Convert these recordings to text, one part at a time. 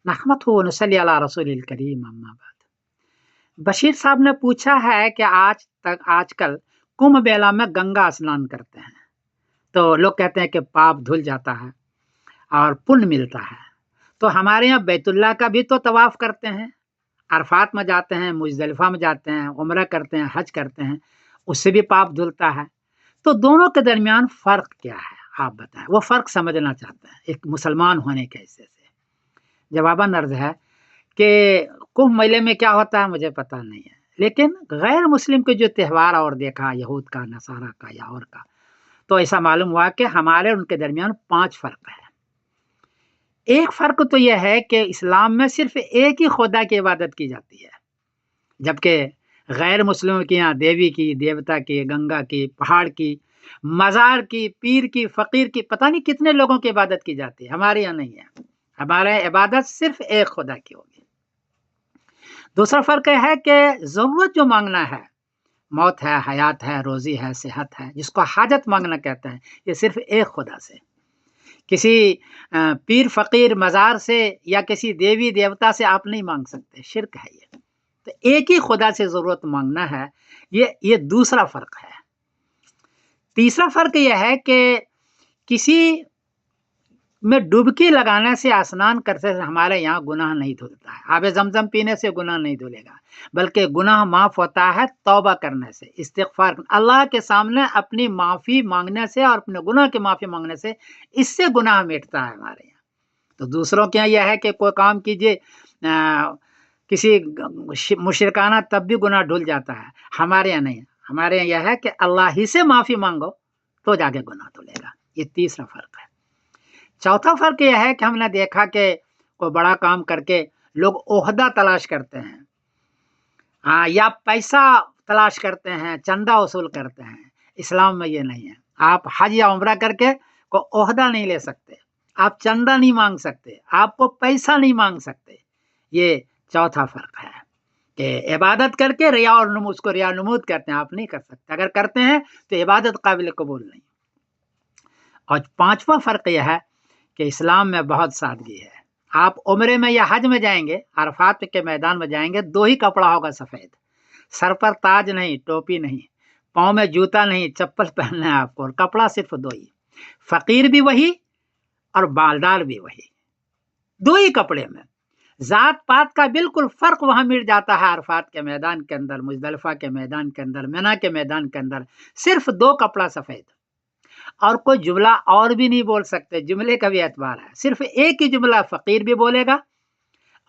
नहमदुहु व नसल्ली अला रसूलिल करीम अम्मा बाद। बशीर साहब ने पूछा है कि आजकल कुंभ मेला में गंगा स्नान करते हैं, तो लोग कहते हैं कि पाप धुल जाता है और पुण्य मिलता है। तो हमारे यहाँ बैतुल्लाह का भी तो तवाफ करते हैं, अरफात में जाते हैं, मुजदलिफा में जाते हैं, उम्रा करते हैं, हज करते हैं, उससे भी पाप धुलता है। तो दोनों के दरमियान फ़र्क क्या है, आप बताएं। वो फ़र्क समझना चाहते हैं एक मुसलमान होने के हिस्से से। जवाबन अर्ज है कि कुंभ मेले में क्या होता है मुझे पता नहीं है, लेकिन गैर मुस्लिम के जो त्यौहार और देखा, यहूद का, नसारा का या और का, तो ऐसा मालूम हुआ कि हमारे उनके दरमियान 5 फ़र्क है। एक फ़र्क तो यह है कि इस्लाम में सिर्फ एक ही खुदा की इबादत की जाती है, जबकि गैर मुस्लिमों के यहाँ देवी की, देवता की, गंगा की, पहाड़ की, मज़ार की, पीर की, फ़कीर की, पता नहीं कितने लोगों की इबादत की जाती है। हमारे यहाँ नहीं है, हमारे यहाँ इबादत सिर्फ एक खुदा की होगी। दूसरा फ़र्क यह है कि ज़रूरत जो मांगना है, मौत है, हयात है, रोज़ी है, सेहत है, जिसको हाजत मांगना कहते हैं, ये सिर्फ एक खुदा से, किसी पीर फ़कीर मज़ार से या किसी देवी देवता से आप नहीं मांग सकते, शिर्क है ये। तो एक ही खुदा से ज़रूरत मांगना है, ये दूसरा फ़र्क है। तीसरा फ़र्क यह है कि किसी में डुबकी लगाने से, स्नान करने से हमारे यहाँ गुनाह नहीं धुलता है। आब ज़मज़म पीने से गुनाह नहीं धुलेगा, बल्कि गुनाह माफ़ होता है तौबा करने से, इस्तिग़फ़ार, अल्लाह के सामने अपनी माफ़ी मांगने से और अपने गुनाह की माफ़ी मांगने से, इससे गुनाह मिटता है हमारे यहाँ। तो दूसरों के यहाँ यह है कि कोई काम कीजिए किसी मुशरिकाना, तब भी गुनाह धुल जाता है। हमारे यहाँ नहीं, हमारे यहाँ यह है कि अल्लाह ही से माफ़ी मांगो तो जाके गुनाह धुलेगा। ये तीसरा फ़र्क है। चौथा फ़र्क यह है कि हमने देखा कि कोई बड़ा काम करके लोग ओहदा तलाश करते हैं, या पैसा तलाश करते हैं, चंदा वसूल करते हैं। इस्लाम में ये नहीं है। आप हज या उम्रा करके कोई ओहदा नहीं ले सकते, आप चंदा नहीं मांग सकते, आपको पैसा नहीं मांग सकते। ये चौथा फ़र्क है कि इबादत करके रिया और नमूद, उसको रिया नमूद कहते हैं, आप नहीं कर सकते। अगर करते हैं तो इबादत काबिल कबूल नहीं। और पांचवा फ़र्क यह है कि इस्लाम में बहुत सादगी है। आप उम्रे में या हज में जाएंगे, अरफात के मैदान में जाएंगे, 2 ही कपड़ा होगा सफ़ेद, सर पर ताज नहीं, टोपी नहीं, पाँव में जूता नहीं, चप्पल पहनना है आपको, और कपड़ा सिर्फ 2 ही। फ़कीर भी वही और बालदार भी वही, 2 ही कपड़े में। ज़ात पात का बिल्कुल फ़र्क वहाँ मिट जाता है। अरफात के मैदान के अंदर, मुज़दलिफ़ा के मैदान के अंदर, मिना के मैदान के अंदर सिर्फ 2 कपड़ा सफ़ेद, और कोई जुमला और भी नहीं बोल सकते, जुमले का भी एतबार है। सिर्फ एक ही जुमला फ़कीर भी बोलेगा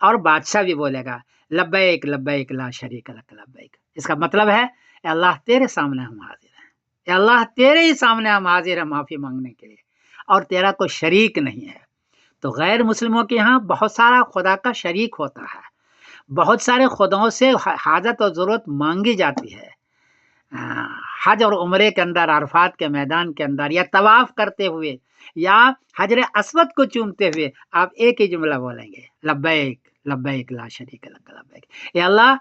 और बादशाह भी बोलेगा, लब्बैक लब्बैक ला शरीक लक लब्बैक। इसका मतलब है, अल्लाह तेरे सामने हम हाजिर हैं, अल्लाह तेरे ही सामने हम हाजिर हैं माफ़ी मांगने के लिए, और तेरा कोई शरीक नहीं है। तो गैर मुस्लिमों के यहाँ बहुत सारा खुदा का शरीक होता है, बहुत सारे खुदाओं से हाजत और ज़रूरत मांगी जाती है। हज और उम्रे के अंदर, अरफात के मैदान के अंदर, या तवाफ करते हुए, या हजर अस्वद को चूमते हुए आप एक ही जुमला बोलेंगे, लब्बैक लब्बैक ला शरीक लक लब्बैक। या अल्लाह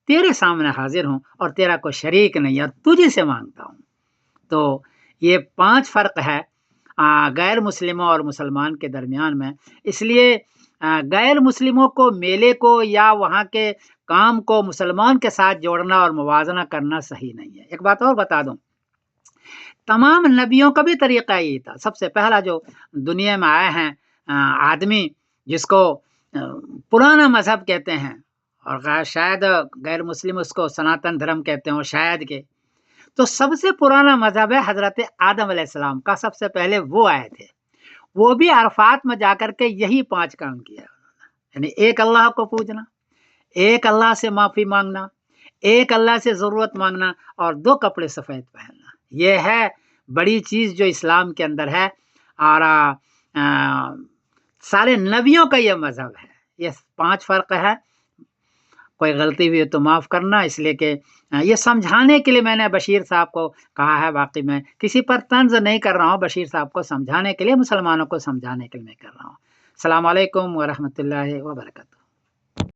तेरे सामने हाजिर हूँ और तेरा कोई शरीक नहीं, और तुझे से मांगता हूँ। तो ये 5 फ़र्क है गैर मुस्लिमों और मुसलमान के दरमियान में। इसलिए गैर मुस्लिमों को, मेले को या वहाँ के काम को मुसलमान के साथ जोड़ना और मुवाज़ना करना सही नहीं है। एक बात और बता दूं, तमाम नबियों का भी तरीक़ा यही था। सबसे पहला जो दुनिया में आए हैं आदमी, जिसको पुराना मज़हब कहते हैं, और शायद गैर मुस्लिम उसको सनातन धर्म कहते हो शायद के, तो सबसे पुराना मज़हब है हज़रत आदम अलैहिस्सलाम का। सबसे पहले वो आए थे, वो भी अरफात में जाकर के यही 5 काम किया, यानी एक अल्लाह को पूजना, एक अल्लाह से माफ़ी मांगना, एक अल्लाह से ज़रूरत मांगना, और 2 कपड़े सफ़ेद पहनना। ये है बड़ी चीज़ जो इस्लाम के अंदर है, और सारे नबियों का ये मज़हब है। ये 5 फ़र्क है। कोई गलती हुई तो माफ़ करना, इसलिए कि ये समझाने के लिए मैंने बशीर साहब को कहा है। वाकई में किसी पर तंज़ नहीं कर रहा हूँ, बशीर साहब को समझाने के लिए, मुसलमानों को समझाने के लिए मैं कर रहा हूँ। अस्सलामु अलैकुम व रहमतुल्लाहि व बरकातहू।